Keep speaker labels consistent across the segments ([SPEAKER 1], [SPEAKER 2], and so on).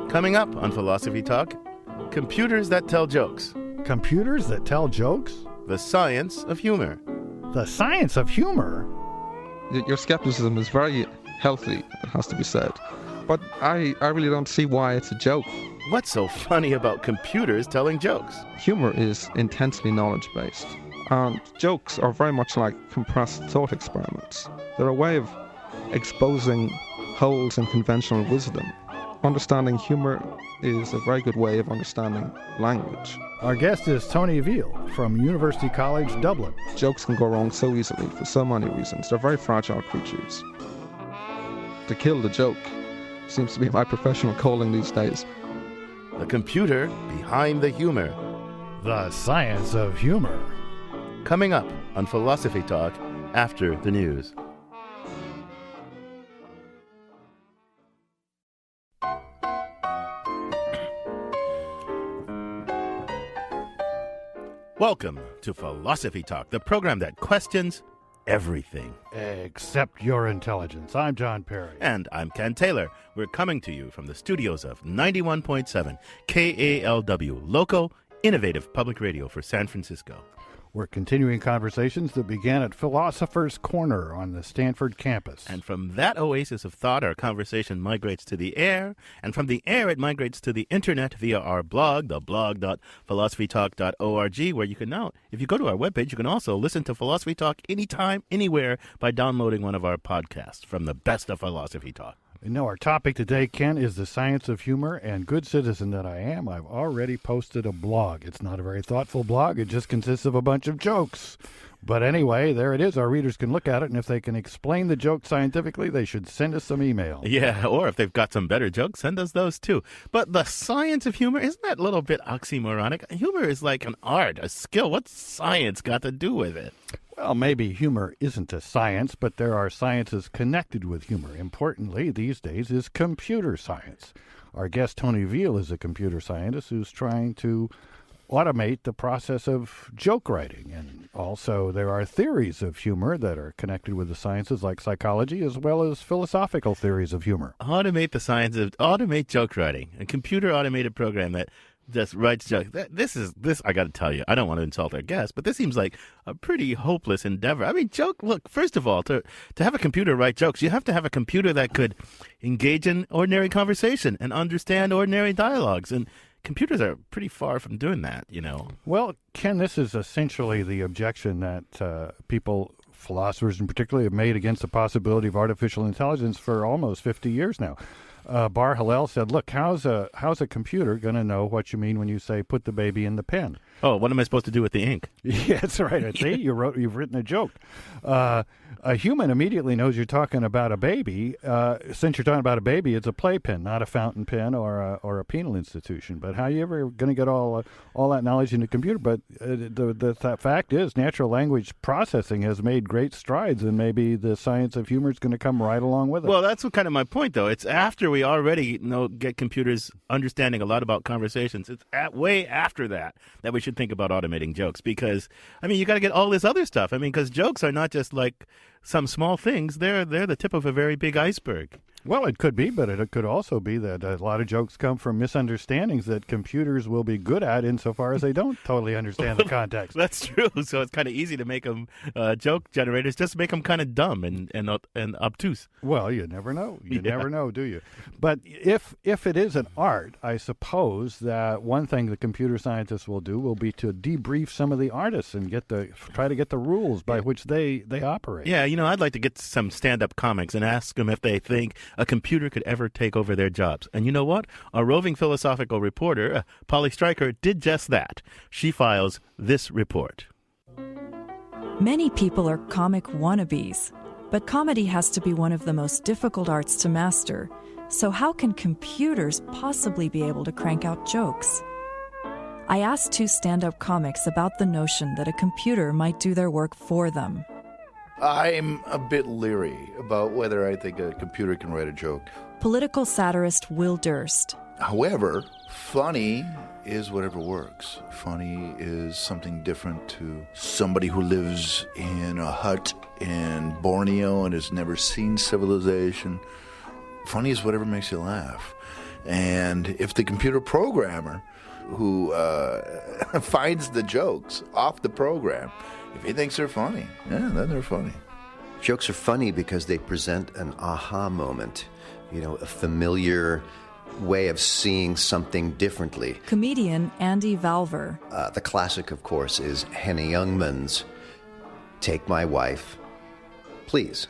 [SPEAKER 1] Coming up on Philosophy Talk, computers that tell jokes.
[SPEAKER 2] Computers that tell jokes?
[SPEAKER 1] The science of humor.
[SPEAKER 2] The science of humor?
[SPEAKER 3] Your skepticism is very healthy, it has to be said. But I really don't see why it's a joke.
[SPEAKER 1] What's so funny about computers telling jokes?
[SPEAKER 3] Humor is intensely knowledge-based. And jokes are very much like compressed thought experiments. They're a way of exposing holes in conventional wisdom. Understanding humor is a very good way of understanding language.
[SPEAKER 2] Our guest is Tony Veale from University College Dublin.
[SPEAKER 3] Jokes can go wrong so easily for so many reasons. They're very fragile creatures. To kill the joke seems to be my professional calling these days.
[SPEAKER 1] The computer behind the humor.
[SPEAKER 2] The science of humor.
[SPEAKER 1] Coming up on Philosophy Talk after the news. Welcome to Philosophy Talk, the program that questions everything.
[SPEAKER 2] Except your intelligence. I'm John Perry.
[SPEAKER 1] And I'm Ken Taylor. We're coming to you from the studios of 91.7 KALW, local, innovative public radio for San Francisco.
[SPEAKER 2] We're continuing conversations that began at Philosophers' Corner on the Stanford campus.
[SPEAKER 1] And from that oasis of thought, our conversation migrates to the air. And from the air, it migrates to the internet via our blog, the blog.philosophytalk.org, where you can now, if you go to our webpage, you can also listen to Philosophy Talk anytime, anywhere by downloading one of our podcasts from the best of Philosophy Talk.
[SPEAKER 2] You know, our topic today, Ken, is the science of humor, and good citizen that I am, I've already posted a blog. It's not a very thoughtful blog. It just consists of a bunch of jokes. But anyway, there it is. Our readers can look at it, and if they can explain the joke scientifically, they should send us some email.
[SPEAKER 1] Yeah, or if they've got some better jokes, send us those too. But the science of humor, isn't that a little bit oxymoronic? Humor is like an art, a skill. What's science got to do with it?
[SPEAKER 2] Well, maybe humor isn't a science, but there are sciences connected with humor. Importantly, these days, is computer science. Our guest, Tony Veale, is a computer scientist who's trying to automate the process of joke writing. And also, there are theories of humor that are connected with the sciences like psychology, as well as philosophical theories of humor.
[SPEAKER 1] Automate joke writing. A computer automated program that just writes jokes. This, I got to tell you, I don't want to insult our guest, but this seems like a pretty hopeless endeavor. I mean, look, first of all, to have a computer write jokes, you have to have a computer that could engage in ordinary conversation and understand ordinary dialogues. And computers are pretty far from doing that, you know.
[SPEAKER 2] Well, Ken, this is essentially the objection that philosophers in particular, have made against the possibility of artificial intelligence for almost 50 years now. Bar Hillel said, look, how's a computer going to know what you mean when you say put the baby in the pen?
[SPEAKER 1] Oh, what am I supposed to do with the ink?
[SPEAKER 2] Yeah, that's right. See, you've written a joke. A human immediately knows you're talking about a baby. Since you're talking about a baby, it's a playpen, not a fountain pen or a penal institution. But how are you ever going to get all that knowledge in the computer? But the fact is, natural language processing has made great strides, and maybe the science of humor is going to come right along with it.
[SPEAKER 1] Well, that's kind of my point, though. It's after we already get computers understanding a lot about conversations. It's way after that we should think about automating jokes, because I mean, you got to get all this other stuff. I mean, because jokes are not just like some small things. They're the tip of a very big iceberg.
[SPEAKER 2] Well, it could be, but it could also be that a lot of jokes come from misunderstandings that computers will be good at insofar as they don't totally understand the context.
[SPEAKER 1] That's true. So it's kind of easy to make them joke generators, just make them kind of dumb and obtuse.
[SPEAKER 2] Well, you never know. You never know, do you? But if it is an art, I suppose that one thing the computer scientists will do will be to debrief some of the artists and try to get the rules by which they operate.
[SPEAKER 1] Yeah, you know, I'd like to get some stand-up comics and ask them if they think a computer could ever take over their jobs. And you know what? Our roving philosophical reporter, Polly Stryker, did just that. She files this report.
[SPEAKER 4] Many people are comic wannabes, but comedy has to be one of the most difficult arts to master. So how can computers possibly be able to crank out jokes? I asked two stand-up comics about the notion that a computer might do their work for them.
[SPEAKER 5] I'm a bit leery about whether I think a computer can write a joke.
[SPEAKER 4] Political satirist Will Durst.
[SPEAKER 5] However, funny is whatever works. Funny is something different to somebody who lives in a hut in Borneo and has never seen civilization. Funny is whatever makes you laugh. And if the computer programmer who finds the jokes off the program, if he thinks they're funny, then they're funny.
[SPEAKER 6] Jokes are funny because they present an aha moment, a familiar way of seeing something differently.
[SPEAKER 4] Comedian Andy Valver.
[SPEAKER 6] The classic, of course, is Henny Youngman's "Take My Wife, Please."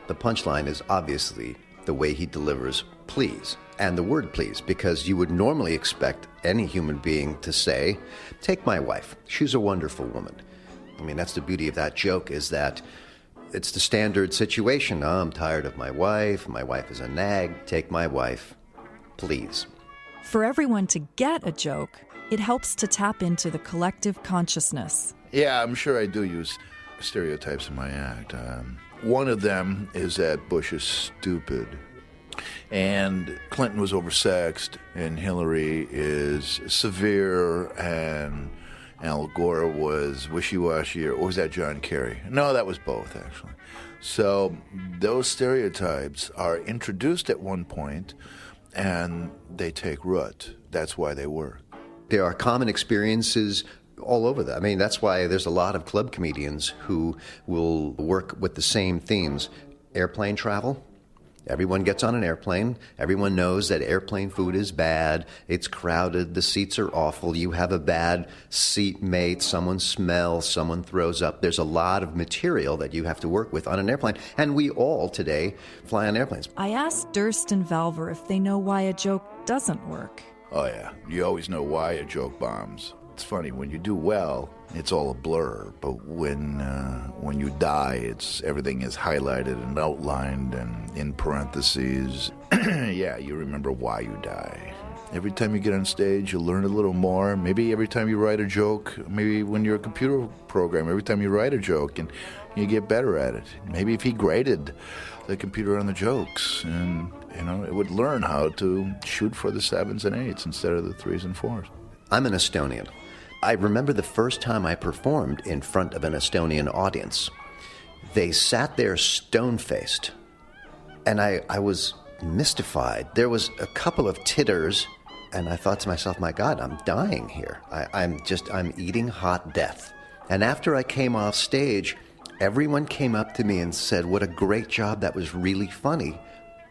[SPEAKER 6] The punchline is obviously the way he delivers please, and the word please, because you would normally expect any human being to say, "Take my wife. She's a wonderful woman." I mean, that's the beauty of that joke, is that it's the standard situation. Oh, I'm tired of my wife is a nag. Take my wife, please.
[SPEAKER 4] For everyone to get a joke, it helps to tap into the collective consciousness.
[SPEAKER 5] Yeah, I'm sure I do use stereotypes in my act. One of them is that Bush is stupid, and Clinton was oversexed, and Hillary is severe, and Al Gore was wishy-washy, or was that John Kerry? No, that was both, actually. So those stereotypes are introduced at one point, and they take root. That's why they work.
[SPEAKER 6] There are common experiences all over that. I mean, that's why there's a lot of club comedians who will work with the same themes. Airplane travel. Everyone gets on an airplane. Everyone knows that airplane food is bad. It's crowded. The seats are awful. You have a bad seatmate. Someone smells. Someone throws up. There's a lot of material that you have to work with on an airplane. And we all today fly on airplanes.
[SPEAKER 4] I asked Durst and Valver if they know why a joke doesn't work.
[SPEAKER 5] Oh, yeah. You always know why a joke bombs. It's funny, when you do well, it's all a blur. But when you die, everything is highlighted and outlined and in parentheses. Yeah, you remember why you die. Every time you get on stage, you learn a little more. Maybe every time you write a joke, maybe when you're a computer program, every time you write a joke, and you get better at it. Maybe if he graded the computer on the jokes, and it would learn how to shoot for the 7s and 8s instead of the 3s and 4s.
[SPEAKER 6] I'm an Estonian. I remember the first time I performed in front of an Estonian audience. They sat there stone-faced, and I was mystified. There was a couple of titters, and I thought to myself, my God, I'm dying here. I'm eating hot death. And after I came off stage, everyone came up to me and said, what a great job, that was really funny.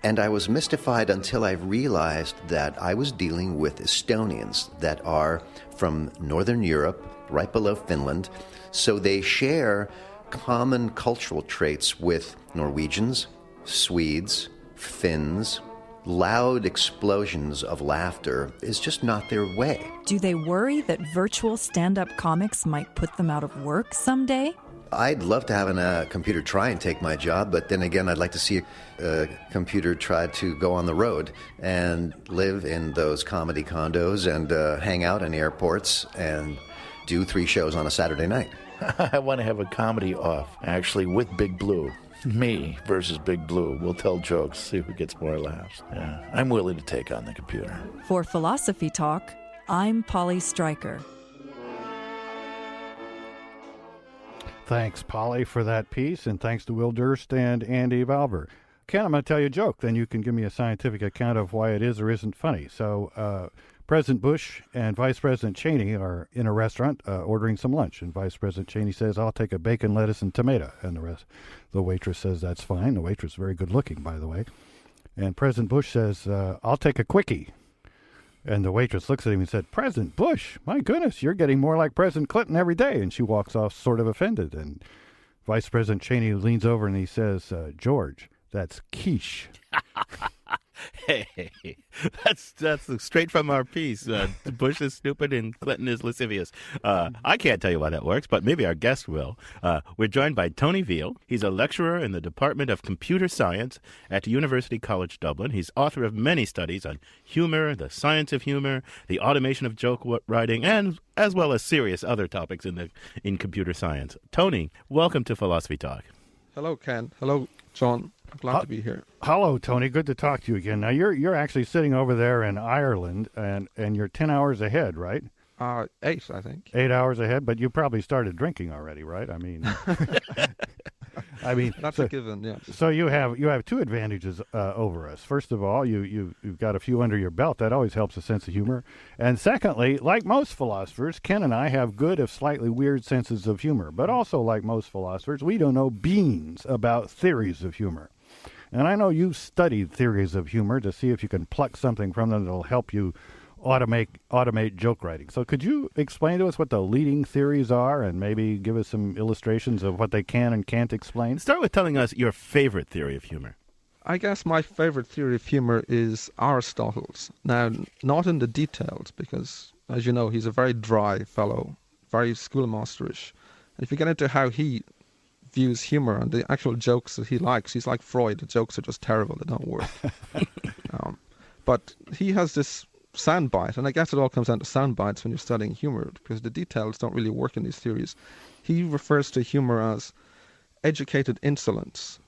[SPEAKER 6] And I was mystified until I realized that I was dealing with Estonians that are from Northern Europe, right below Finland. So they share common cultural traits with Norwegians, Swedes, Finns. Loud explosions of laughter is just not their way.
[SPEAKER 4] Do they worry that virtual stand-up comics might put them out of work someday?
[SPEAKER 6] I'd love to have a computer try and take my job, but then again, I'd like to see a computer try to go on the road and live in those comedy condos and hang out in airports and do 3 shows on a Saturday night.
[SPEAKER 5] I want to have a comedy off, actually, with Big Blue. Me versus Big Blue. We'll tell jokes, see who gets more laughs. Yeah, I'm willing to take on the computer.
[SPEAKER 4] For Philosophy Talk, I'm Polly Stryker.
[SPEAKER 2] Thanks, Polly, for that piece, and thanks to Will Durst and Andy Valver. Ken, I'm going to tell you a joke, then you can give me a scientific account of why it is or isn't funny. So President Bush and Vice President Cheney are in a restaurant ordering some lunch, and Vice President Cheney says, I'll take a bacon, lettuce, and tomato. And the waitress says, that's fine. The waitress is very good looking, by the way. And President Bush says, I'll take a quickie. And the waitress looks at him and said, President Bush, my goodness, you're getting more like President Clinton every day. And she walks off sort of offended. And Vice President Cheney leans over and he says, George, that's quiche.
[SPEAKER 1] Hey, that's straight from our piece. Bush is stupid and Clinton is lascivious. I can't tell you why that works, but maybe our guest will. We're joined by Tony Veale. He's a lecturer in the Department of Computer Science at University College Dublin. He's author of many studies on humor, the science of humor, the automation of joke writing, and as well as serious other topics in computer science. Tony, welcome to Philosophy Talk.
[SPEAKER 3] Hello, Ken. Hello, John. I'm glad to be here.
[SPEAKER 2] Hello, Tony. Good to talk to you again. Now, you're actually sitting over there in Ireland, and you're 10 hours ahead, right?
[SPEAKER 3] 8, I think.
[SPEAKER 2] 8 hours ahead, but you probably started drinking already, right? I mean, I mean,
[SPEAKER 3] That's a given, yes.
[SPEAKER 2] So you have two advantages over us. First of all, you've got a few under your belt. That always helps a sense of humor. And secondly, like most philosophers, Ken and I have good, if slightly weird, senses of humor. But also, like most philosophers, we don't know beans about theories of humor. And I know you've studied theories of humor to see if you can pluck something from them that'll help you automate joke writing. So could you explain to us what the leading theories are and maybe give us some illustrations of what they can and can't explain?
[SPEAKER 1] Start with telling us your favorite theory of humor.
[SPEAKER 3] I guess my favorite theory of humor is Aristotle's. Now, not in the details, because, as you know, he's a very dry fellow, very schoolmasterish. And if you get into how he views humor and the actual jokes that he likes, he's like Freud. The jokes are just terrible. They don't work. But he has this soundbite, and I guess it all comes down to sound bites when you're studying humor, because the details don't really work in these theories. He refers to humor as educated insolence.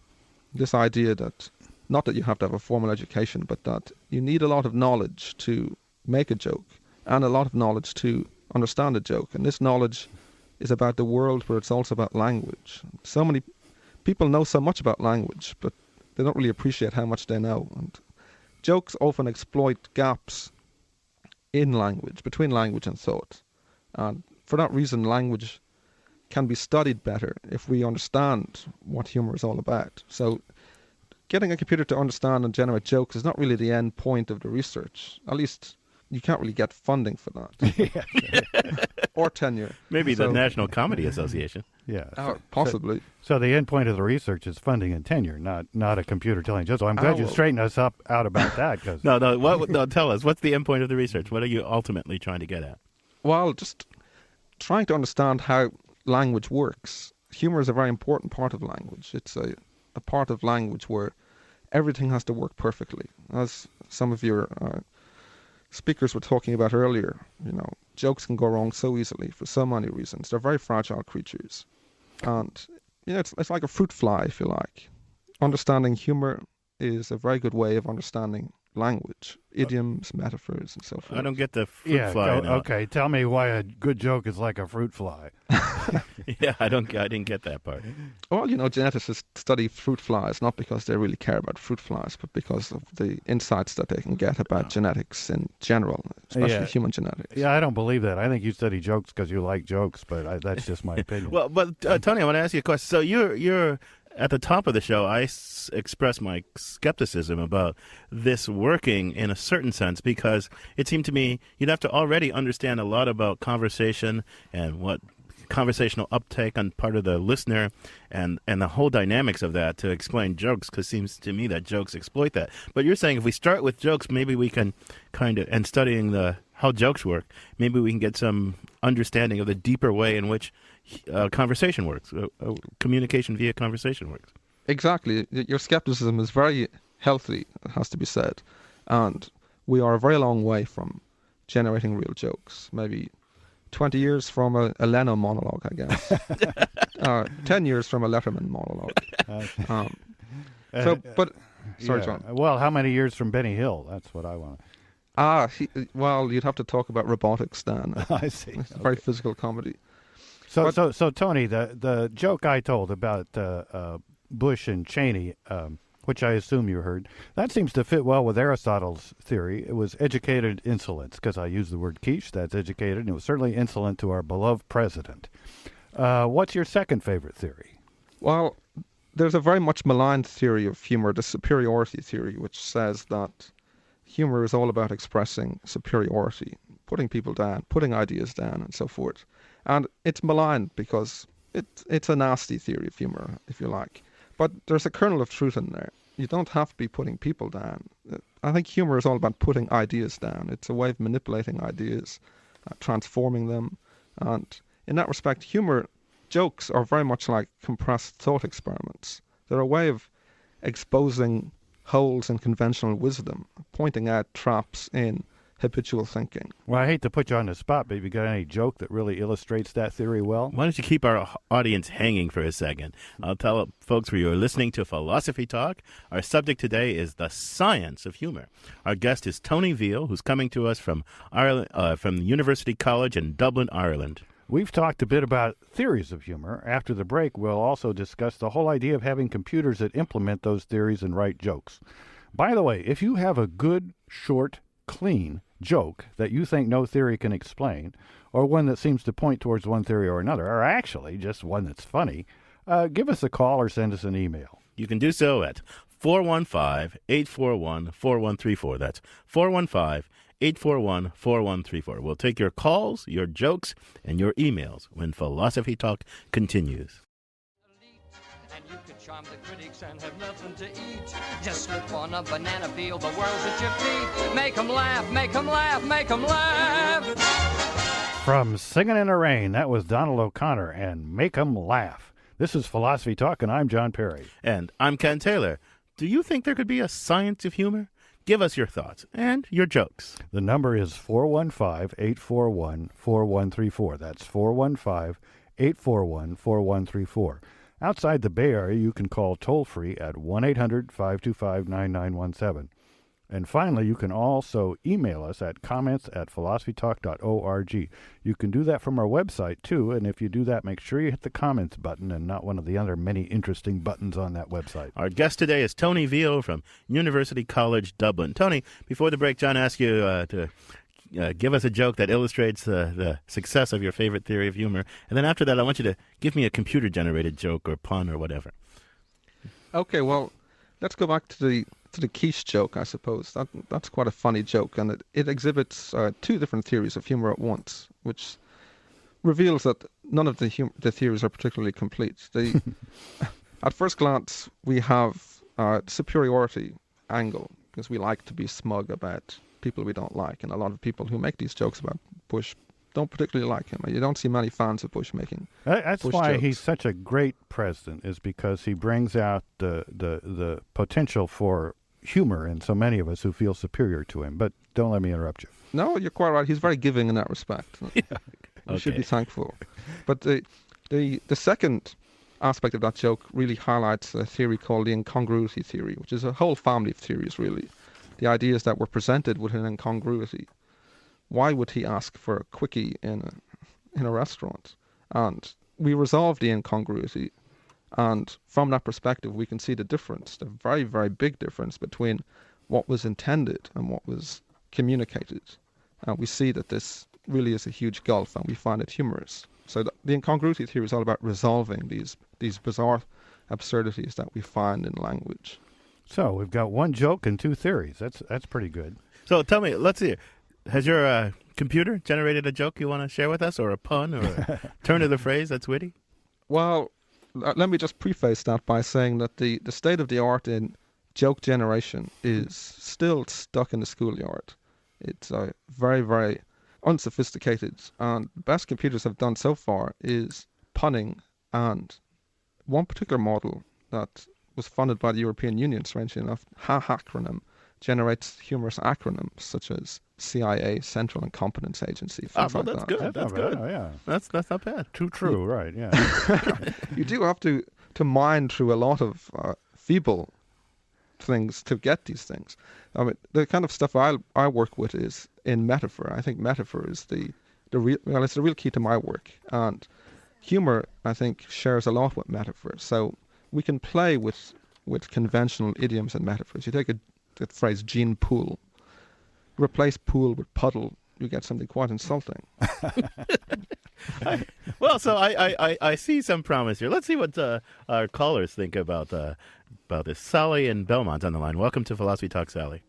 [SPEAKER 3] This idea that, not that you have to have a formal education, but that you need a lot of knowledge to make a joke and a lot of knowledge to understand a joke. And this knowledge is about the world, but it's also about language. So many people know so much about language, but they don't really appreciate how much they know. And jokes often exploit gaps in language, between language and thought. And for that reason, language can be studied better if we understand what humor is all about. So getting a computer to understand and generate jokes is not really the end point of the research. At least you can't really get funding for that. Or tenure.
[SPEAKER 1] Maybe the National Comedy Association.
[SPEAKER 2] Yeah.
[SPEAKER 3] Possibly.
[SPEAKER 2] So the end point of the research is funding and tenure, not a computer telling jokes. So I'm glad you straightened us out about that. Cause
[SPEAKER 1] No, tell us. What's the end point of the research? What are you ultimately trying to get at?
[SPEAKER 3] Well, just trying to understand how language works. Humor is a very important part of language. It's a part of language where everything has to work perfectly. As some of your speakers were talking about earlier, jokes can go wrong so easily for so many reasons. They're very fragile creatures. And, it's like a fruit fly, if you like. Understanding humor is a very good way of understanding language, idioms, metaphors, and so forth.
[SPEAKER 1] I don't get the fruit fly.
[SPEAKER 2] Okay, tell me why a good joke is like a fruit fly.
[SPEAKER 1] Yeah, I didn't get that part.
[SPEAKER 3] Well, geneticists study fruit flies not because they really care about fruit flies, but because of the insights that they can get about genetics in general, especially human genetics.
[SPEAKER 2] Yeah, I don't believe that. I think you study jokes because you like jokes, but that's just my opinion.
[SPEAKER 1] Well, but Tony, I want to ask you a question. So you're at the top of the show, I expressed my skepticism about this working in a certain sense, because it seemed to me you'd have to already understand a lot about conversation and what conversational uptake on part of the listener and the whole dynamics of that to explain jokes, because it seems to me that jokes exploit that. But you're saying if we start with jokes, maybe we can and studying how jokes work, maybe we can get some understanding of the deeper way in which conversation works, communication via conversation works.
[SPEAKER 3] Exactly. Your skepticism is very healthy, it has to be said. And we are a very long way from generating real jokes. Maybe 20 years from a Leno monologue, I guess. 10 years from a Letterman monologue. Sorry, John.
[SPEAKER 2] Well, how many years from Benny Hill? That's what I want.
[SPEAKER 3] You'd have to talk about robotics, Dan.
[SPEAKER 2] I see.
[SPEAKER 3] It's a very physical comedy.
[SPEAKER 2] So Tony, the joke I told about Bush and Cheney, which I assume you heard, that seems to fit well with Aristotle's theory. It was educated insolence, because I used the word quiche, that's educated, and it was certainly insolent to our beloved president. What's your second favorite theory?
[SPEAKER 3] Well, there's a very much maligned theory of humor, the superiority theory, which says that humor is all about expressing superiority, putting people down, putting ideas down, and so forth. And it's maligned because it's a nasty theory of humor, if you like. But there's a kernel of truth in there. You don't have to be putting people down. I think humor is all about putting ideas down. It's a way of manipulating ideas, transforming them. And in that respect, jokes are very much like compressed thought experiments. They're a way of exposing holes in conventional wisdom, pointing out traps in habitual thinking.
[SPEAKER 2] Well, I hate to put you on the spot, but have you got any joke that really illustrates that theory well?
[SPEAKER 1] Why don't you keep our audience hanging for a second? I'll tell folks where you're listening to Philosophy Talk. Our subject today is the science of humor. Our guest is Tony Veale, who's coming to us from Ireland, from University College in Dublin, Ireland.
[SPEAKER 2] We've talked a bit about theories of humor. After the break, we'll also discuss the whole idea of having computers that implement those theories and write jokes. By the way, if you have a good, short, clean joke that you think no theory can explain, or one that seems to point towards one theory or another, or actually just one that's funny, give us a call or send us an email.
[SPEAKER 1] You can do so at 415-841-4134. That's 415-841-4134. We'll take your calls, your jokes, and your emails when Philosophy Talk continues.
[SPEAKER 7] And you can charm the critics and have nothing to eat. Just slip on a banana peel, the world's at your feet. Make 'em laugh, make 'em laugh, make 'em laugh.
[SPEAKER 2] From Singin' in the Rain, that was Donald O'Connor and Make 'em Laugh. This is Philosophy Talk, and I'm John Perry.
[SPEAKER 1] And I'm Ken Taylor. Do you think there could be a science of humor? Give us your thoughts and your jokes.
[SPEAKER 2] The number is 415-841-4134. That's 415-841-4134. Outside the Bay Area, you can call toll-free at 1-800-525-9917. And finally, you can also email us at comments@philosophytalk.org. You can do that from our website, too, and if you do that, make sure you hit the comments button and not one of the other many interesting buttons on that website.
[SPEAKER 1] Our guest today is Tony Veale from University College Dublin. Tony, before the break, John asked you to give us a joke that illustrates the success of your favorite theory of humor. And then after that, I want you to give me a computer-generated joke or pun or whatever.
[SPEAKER 3] Okay, well, let's go back to the quiche joke, I suppose. That's quite a funny joke, and it exhibits two different theories of humor at once, which reveals that none of the theories are particularly complete. At first glance, we have a superiority angle, because we like to be smug about people we don't like, and a lot of people who make these jokes about Bush don't particularly like him. You don't see many fans of Bush making
[SPEAKER 2] That's
[SPEAKER 3] Bush
[SPEAKER 2] why
[SPEAKER 3] jokes.
[SPEAKER 2] he's such a great president, is because he brings out the potential for humor in so many of us who feel superior to him. But don't let me interrupt you.
[SPEAKER 3] No, you're quite right. He's very giving in that respect. We should
[SPEAKER 1] Okay.
[SPEAKER 3] be thankful. But the second aspect of that joke really highlights a theory called the incongruity theory, which is a whole family of theories, really. The idea is that we're presented with an incongruity. Why would he ask for a quickie in a restaurant? And we resolve the incongruity, and from that perspective we can see the difference, the very, very big difference between what was intended and what was communicated. And we see that this really is a huge gulf, and we find it humorous. So the incongruity theory is all about resolving these bizarre absurdities that we find in language.
[SPEAKER 2] So we've got one joke and two theories. That's pretty good.
[SPEAKER 1] So tell me, let's see. Has your computer generated a joke you want to share with us, or a pun, or a turn of the phrase that's witty?
[SPEAKER 3] Well, let me just preface that by saying that the state of the art in joke generation is still stuck in the schoolyard. It's very, very unsophisticated, and the best computers have done so far is punning, and one particular model that was funded by the European Union, strangely enough, acronym, generates humorous acronyms such as CIA, Central Incompetence Agency, things
[SPEAKER 1] well,
[SPEAKER 3] like
[SPEAKER 1] that's
[SPEAKER 3] that.
[SPEAKER 1] good. That's
[SPEAKER 2] not bad.
[SPEAKER 1] good.
[SPEAKER 2] Oh, yeah.
[SPEAKER 1] That's not bad.
[SPEAKER 2] Too true, right, yeah.
[SPEAKER 3] You do have to mine through a lot of feeble things to get these things. I mean, the kind of stuff I work with is in metaphor. I think metaphor is the real, well, it's the real key to my work. And humor, I think, shares a lot with metaphor. So we can play with conventional idioms and metaphors. You take the phrase gene pool, replace pool with puddle, you get something quite insulting.
[SPEAKER 1] Well, so I see some promise here. Let's see what our callers think about this. Sally in Belmont's on the line. Welcome to Philosophy Talk, Sally.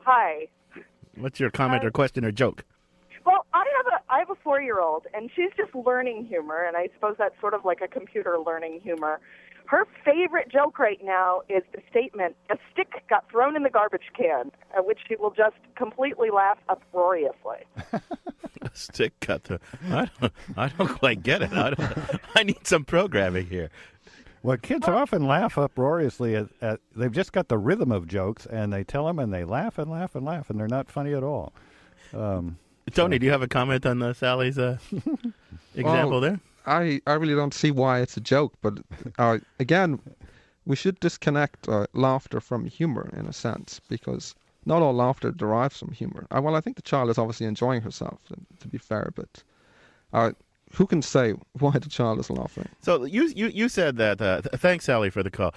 [SPEAKER 8] Hi.
[SPEAKER 1] What's your comment or question or joke?
[SPEAKER 8] Well, I have a 4-year-old, and she's just learning humor, and I suppose that's sort of like a computer learning humor. Her favorite joke right now is the statement, "A stick got thrown in the garbage can," at which she will just completely laugh uproariously.
[SPEAKER 1] A stick cut through. I don't quite get it. I need some programming here.
[SPEAKER 2] Well, kids often laugh uproariously at they've just got the rhythm of jokes, and they tell them, and they laugh and laugh and laugh, and they're not funny at all.
[SPEAKER 1] Tony, do you have a comment on Sally's example there?
[SPEAKER 3] I really don't see why it's a joke, but again, we should disconnect laughter from humor in a sense, because not all laughter derives from humor. Well, I think the child is obviously enjoying herself, to be fair, but who can say why the child is laughing?
[SPEAKER 1] So you said that. Thanks, Sally, for the call.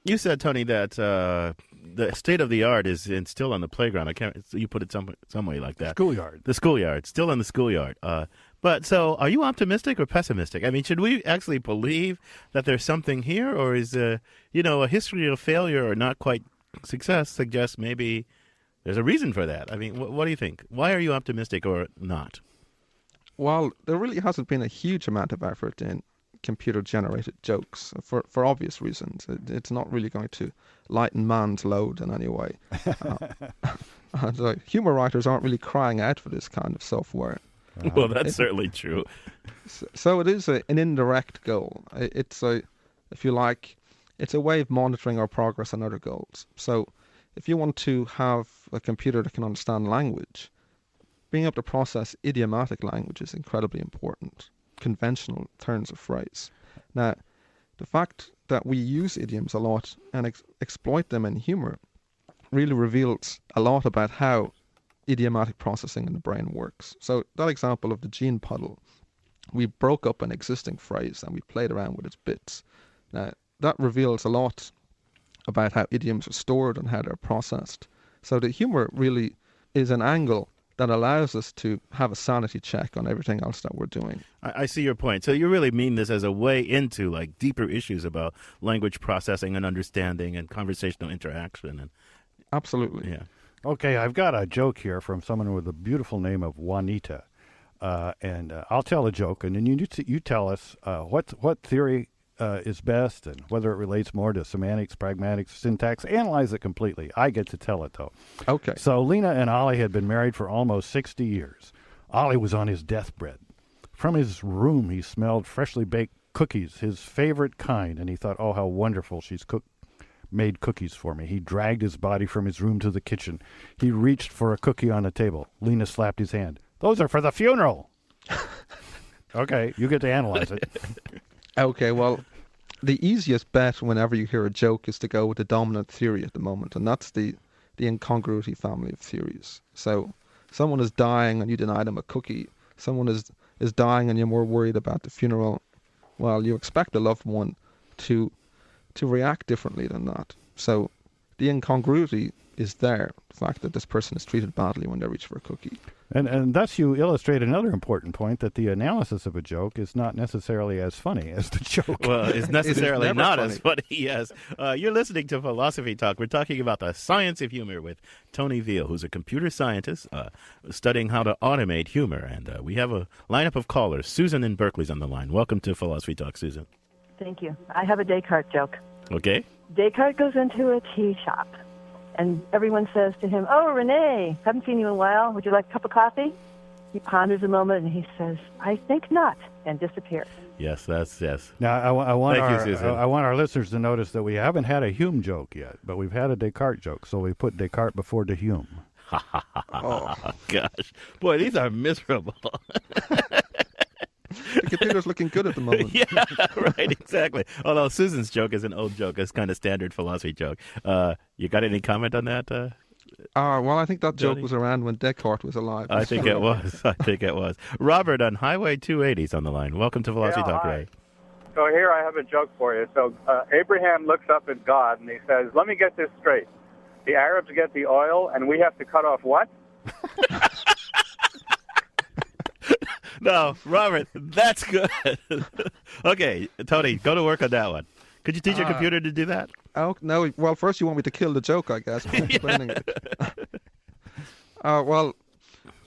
[SPEAKER 1] You said, Tony, that the state of the art is still on the playground. I can't. You put it some way like that.
[SPEAKER 2] Schoolyard.
[SPEAKER 1] The schoolyard, still in the schoolyard. But so, are you optimistic or pessimistic? I mean, should we actually believe that there's something here, or is a history of failure or not quite success suggests maybe there's a reason for that? I mean, what do you think? Why are you optimistic or not?
[SPEAKER 3] Well, there really hasn't been a huge amount of effort in computer-generated jokes for obvious reasons. It's not really going to lighten man's load in any way. Humor writers aren't really crying out for this kind of software.
[SPEAKER 1] Well, that's certainly true.
[SPEAKER 3] So it is an indirect goal. It's if you like, it's a way of monitoring our progress on other goals. So if you want to have a computer that can understand language, being able to process idiomatic language is incredibly important. Conventional turns of phrase. Now, the fact that we use idioms a lot and exploit them in humor really reveals a lot about how idiomatic processing in the brain works. So that example of the gene puddle, we broke up an existing phrase and we played around with its bits. Now, that reveals a lot about how idioms are stored and how they're processed. So the humor really is an angle that allows us to have a sanity check on everything else that we're doing.
[SPEAKER 1] I see your point. So you really mean this as a way into like deeper issues about language processing and understanding and conversational interaction. And
[SPEAKER 3] absolutely.
[SPEAKER 1] Yeah.
[SPEAKER 2] Okay, I've got a joke here from someone with a beautiful name of Juanita, and I'll tell a joke, and then you tell us what theory is best and whether it relates more to semantics, pragmatics, syntax. Analyze it completely. I get to tell it, though.
[SPEAKER 3] Okay.
[SPEAKER 2] So Lena and Ollie had been married for almost 60 years. Ollie was on his deathbed. From his room, he smelled freshly baked cookies, his favorite kind, and he thought, oh, how wonderful she's made cookies for me. He dragged his body from his room to the kitchen. He reached for a cookie on the table. Lena slapped his hand. Those are for the funeral. Okay, you get to analyze it.
[SPEAKER 3] Okay, well, the easiest bet whenever you hear a joke is to go with the dominant theory at the moment, and that's the incongruity family of theories. So someone is dying and you deny them a cookie. Someone is dying and you're more worried about the funeral. Well, you expect a loved one to react differently than that. So the incongruity is there, the fact that this person is treated badly when they reach for a cookie.
[SPEAKER 2] And thus you illustrate another important point, that the analysis of a joke is not necessarily as funny as the joke.
[SPEAKER 1] Well, it's necessarily
[SPEAKER 3] it
[SPEAKER 1] not
[SPEAKER 3] funny.
[SPEAKER 1] as funny, yes. You're listening to Philosophy Talk. We're talking about the science of humor with Tony Veale, who's a computer scientist studying how to automate humor. And we have a lineup of callers. Susan in Berkeley's on the line. Welcome to Philosophy Talk, Susan.
[SPEAKER 9] Thank you. I have a Descartes joke.
[SPEAKER 1] Okay.
[SPEAKER 9] Descartes goes into a tea shop, and everyone says to him, "Oh, Renee, haven't seen you in a while. Would you like a cup of coffee?" He ponders a moment, and he says, "I think not," and disappears.
[SPEAKER 1] Yes, yes.
[SPEAKER 2] Now, I want
[SPEAKER 1] Thank you, Susan.
[SPEAKER 2] I want our listeners to notice that we haven't had a Hume joke yet, but we've had a Descartes joke, so we put Descartes before the Hume.
[SPEAKER 1] Oh, gosh. Boy, these are miserable.
[SPEAKER 3] The computer's looking good at the moment.
[SPEAKER 1] Yeah, right, exactly. Although Susan's joke is an old joke. It's kind of standard philosophy joke. You got any comment on that?
[SPEAKER 3] Well, I think that joke
[SPEAKER 1] Johnny?
[SPEAKER 3] was around when Descartes was alive.
[SPEAKER 1] I think it was. Robert on Highway 280 is on the line. Welcome to Philosophy Talk,
[SPEAKER 10] hi.
[SPEAKER 1] Ray.
[SPEAKER 10] So here I have a joke for you. So Abraham looks up at God and he says, "Let me get this straight. The Arabs get the oil and we have to cut off what?"
[SPEAKER 1] No, Robert, that's good. Okay, Tony, go to work on that one. Could you teach your computer to do that?
[SPEAKER 3] Oh, no. Well, first you want me to kill the joke, I guess, by explaining it. Well,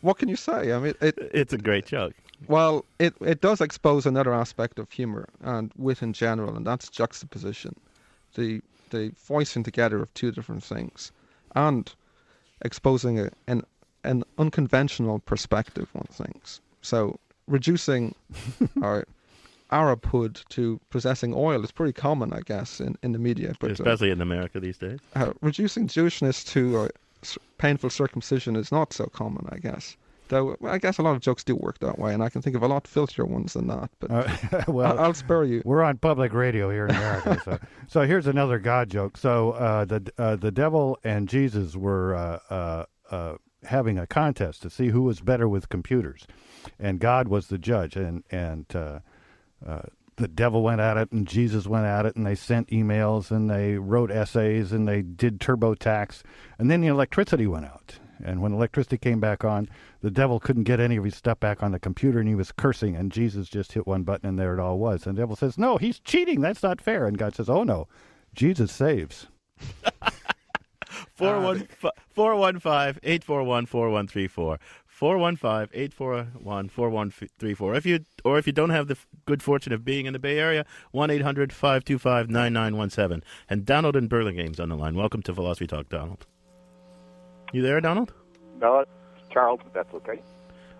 [SPEAKER 3] what can you say? I mean,
[SPEAKER 1] it's a great joke.
[SPEAKER 3] Well, it does expose another aspect of humor and wit in general, and that's juxtaposition. The voicing together of two different things and exposing an unconventional perspective on things. So reducing our Arabhood to possessing oil is pretty common, I guess, in the media. But
[SPEAKER 1] especially in America these days.
[SPEAKER 3] Reducing Jewishness to painful circumcision is not so common, I guess. Though I guess a lot of jokes do work that way, and I can think of a lot filthier ones than that. But
[SPEAKER 2] well,
[SPEAKER 3] I'll spare you.
[SPEAKER 2] We're on public radio here in America, so here's another God joke. So the devil and Jesus were having a contest to see who was better with computers, and God was the judge, and the devil went at it, and Jesus went at it, and they sent emails, and they wrote essays, and they did TurboTax, and then the electricity went out. And when electricity came back on, the devil couldn't get any of his stuff back on the computer, and he was cursing, and Jesus just hit one button, and there it all was. And the devil says, no, he's cheating. That's not fair. And God says, oh, no, Jesus saves.
[SPEAKER 1] 415-841-4134. 415-841-4134. If you don't have the good fortune of being in the Bay Area, 1-800-525-9917. And Donald in Burlingame's on the line. Welcome to Philosophy Talk, Donald. You there, Donald?
[SPEAKER 11] No, it's Charles, but that's okay.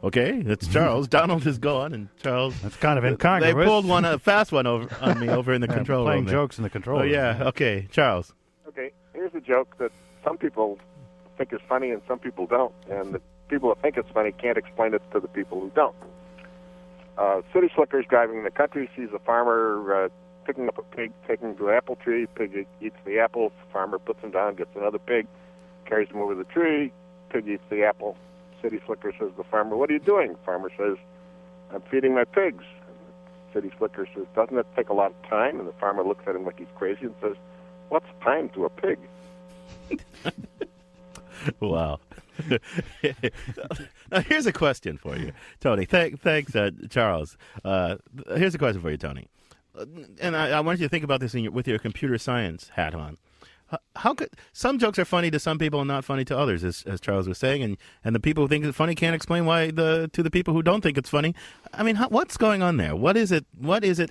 [SPEAKER 1] Okay, it's Charles. Donald is gone, and Charles...
[SPEAKER 2] That's kind of incongruous.
[SPEAKER 1] They pulled a fast one on me over in the control room.
[SPEAKER 2] Playing jokes in the control room.
[SPEAKER 1] Oh, yeah. Okay, Charles.
[SPEAKER 11] Okay, here's a joke that some people think is funny and some people don't. And the people that think it's funny can't explain it to the people who don't. City slicker's driving in the country, sees a farmer picking up a pig, taking him to an apple tree. Pig eats the apple. Farmer puts him down, gets another pig, carries him over the tree. Pig eats the apple. City slicker says to the farmer, what are you doing? Farmer says, I'm feeding my pigs. City slicker says, doesn't it take a lot of time? And the farmer looks at him like he's crazy and says, what's time to a pig?
[SPEAKER 1] Wow. Now, here's a question for you, Tony. Thanks, Charles. Here's a question for you, Tony. And I want you to think about this with your computer science hat on. How could some jokes are funny to some people and not funny to others, as Charles was saying, and the people who think it's funny can't explain why to the people who don't think it's funny. I mean, what's going on there? What is it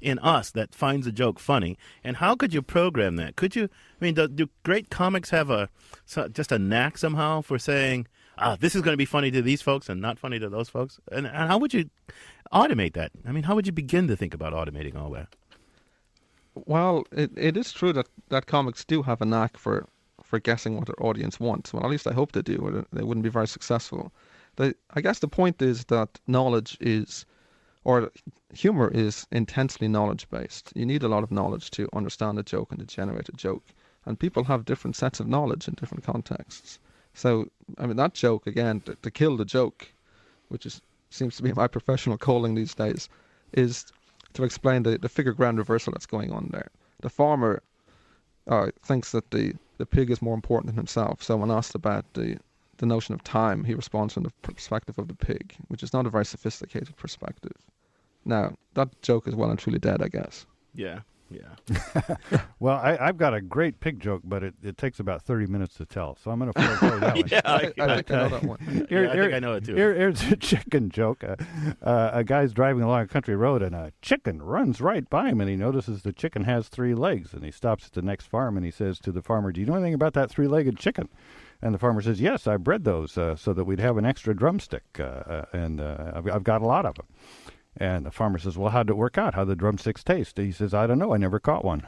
[SPEAKER 1] in us that finds a joke funny, and how could you program that? Could you? I mean, do great comics have just a knack somehow for saying, this is going to be funny to these folks and not funny to those folks? And how would you automate that? I mean, how would you begin to think about automating all that?
[SPEAKER 3] Well, it is true that comics do have a knack for guessing what their audience wants. Well, at least I hope they do, or they wouldn't be very successful. I guess the point is that humor is intensely knowledge-based. You need a lot of knowledge to understand a joke and to generate a joke. And people have different sets of knowledge in different contexts. So, I mean, that joke, again, to kill the joke, which seems to be my professional calling these days, is to explain the figure ground reversal that's going on there. The farmer thinks that the pig is more important than himself. So when asked about the notion of time, he responds from the perspective of the pig, which is not a very sophisticated perspective. Now, that joke is well and truly dead, I guess.
[SPEAKER 1] Yeah.
[SPEAKER 2] Well, I've got a great pig joke, but it takes about 30 minutes to tell, so I'm going to forego that one.
[SPEAKER 1] I
[SPEAKER 3] think I know that one.
[SPEAKER 1] I think I know it too.
[SPEAKER 2] Here's a chicken joke. A guy's driving along a country road, and a chicken runs right by him, and he notices the chicken has 3 legs, and he stops at the next farm, and he says to the farmer, do you know anything about that 3-legged chicken? And the farmer says, yes, I bred those so that we'd have an extra drumstick, and I've got a lot of them. And the farmer says, well, how'd it work out? How'd the drumsticks taste? He says, I don't know. I never caught one.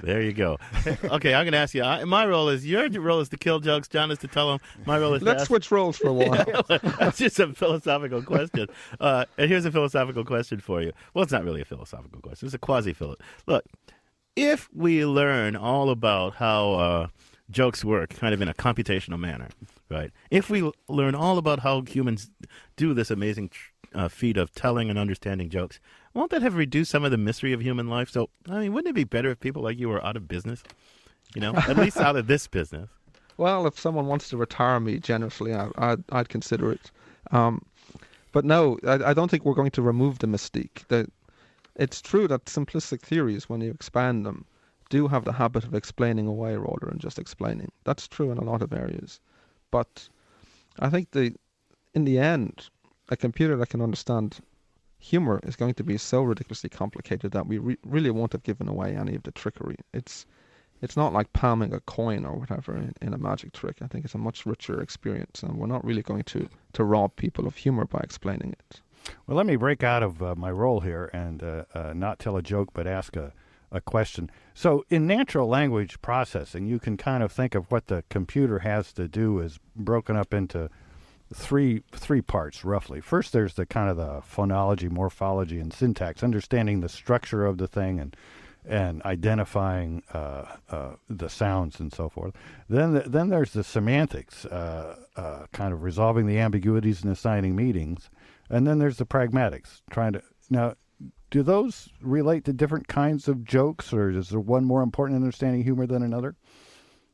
[SPEAKER 1] There you go. Okay, I'm going to ask you. My role is, your role is to kill jokes. John is to tell them. My role is
[SPEAKER 3] Let's switch roles for a while.
[SPEAKER 1] That's just a philosophical question. And here's a philosophical question for you. Well, it's not really a philosophical question. It's a quasi-philosophical. Look, if we learn all about how jokes work kind of in a computational manner, right? If we learn all about how humans do this amazing feat of telling and understanding jokes, won't that have reduced some of the mystery of human life? So, I mean, wouldn't it be better if people like you were out of business? You know, at least out of this business.
[SPEAKER 3] Well, if someone wants to retire me generously, I'd consider it. But no, I don't think we're going to remove the mystique. It's true that simplistic theories, when you expand them, do have the habit of explaining away rather than just explaining. That's true in a lot of areas. But I think in the end, a computer that can understand humor is going to be so ridiculously complicated that we really won't have given away any of the trickery. It's not like palming a coin or whatever in a magic trick. I think it's a much richer experience, and we're not really going to rob people of humor by explaining it.
[SPEAKER 2] Well, let me break out of my role here and not tell a joke but ask a question. So in natural language processing, you can kind of think of what the computer has to do is broken up into three parts, roughly. First, there's the kind of the phonology, morphology, and syntax, understanding the structure of the thing and identifying the sounds and so forth. Then there's the semantics, kind of resolving the ambiguities and assigning meanings. And then there's the pragmatics, now, do those relate to different kinds of jokes, or is there one more important in understanding humor than another?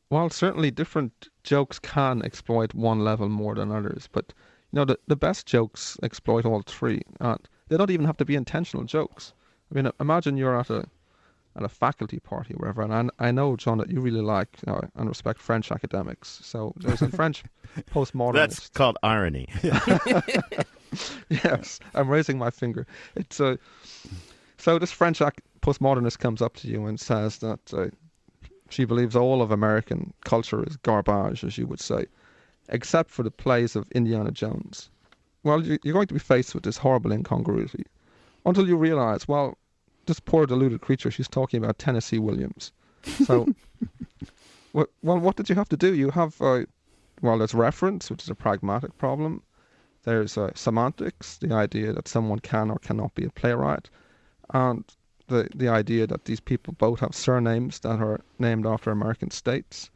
[SPEAKER 3] Well, certainly different jokes can exploit one level more than others, but the best jokes exploit all three. They don't even have to be intentional jokes. I mean, imagine you're at a faculty party or wherever, and I know, John, that you really like and respect French academics. So there's a French postmodernist.
[SPEAKER 1] That's called irony.
[SPEAKER 3] Yes, I'm raising my finger. So this French postmodernist comes up to you and says that she believes all of American culture is garbage, as you would say, except for the plays of Indiana Jones. Well, you're going to be faced with this horrible incongruity until you realize, well, this poor deluded creature, she's talking about Tennessee Williams. So, what did you have to do? You have, there's reference, which is a pragmatic problem. There's semantics, the idea that someone can or cannot be a playwright, and the idea that these people both have surnames that are named after American states.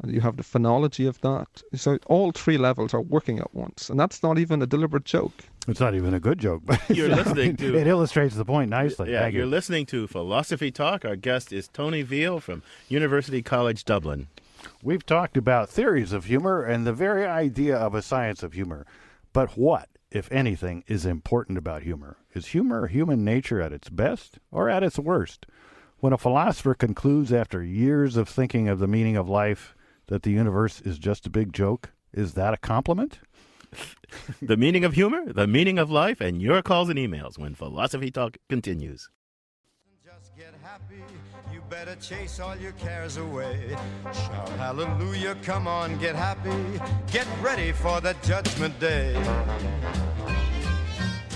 [SPEAKER 3] And you have the phonology of that. So all three levels are working at once, and that's not even a deliberate joke.
[SPEAKER 2] It's not even a good joke, but
[SPEAKER 1] You're listening to...
[SPEAKER 2] It illustrates the point nicely.
[SPEAKER 1] Yeah,
[SPEAKER 2] Thank
[SPEAKER 1] you're
[SPEAKER 2] you.
[SPEAKER 1] listening to Philosophy Talk. Our guest is Tony Veale from University College Dublin.
[SPEAKER 2] We've talked about theories of humor and the very idea of a science of humor. But what, if anything, is important about humor? Is humor human nature at its best or at its worst? When a philosopher concludes after years of thinking of the meaning of life that the universe is just a big joke, is that a compliment?
[SPEAKER 1] The meaning of humor, the meaning of life, and your calls and emails when Philosophy Talk continues.
[SPEAKER 12] Just get happy, you better chase all your cares away. Shout hallelujah, come on, get happy, get ready for the judgment day.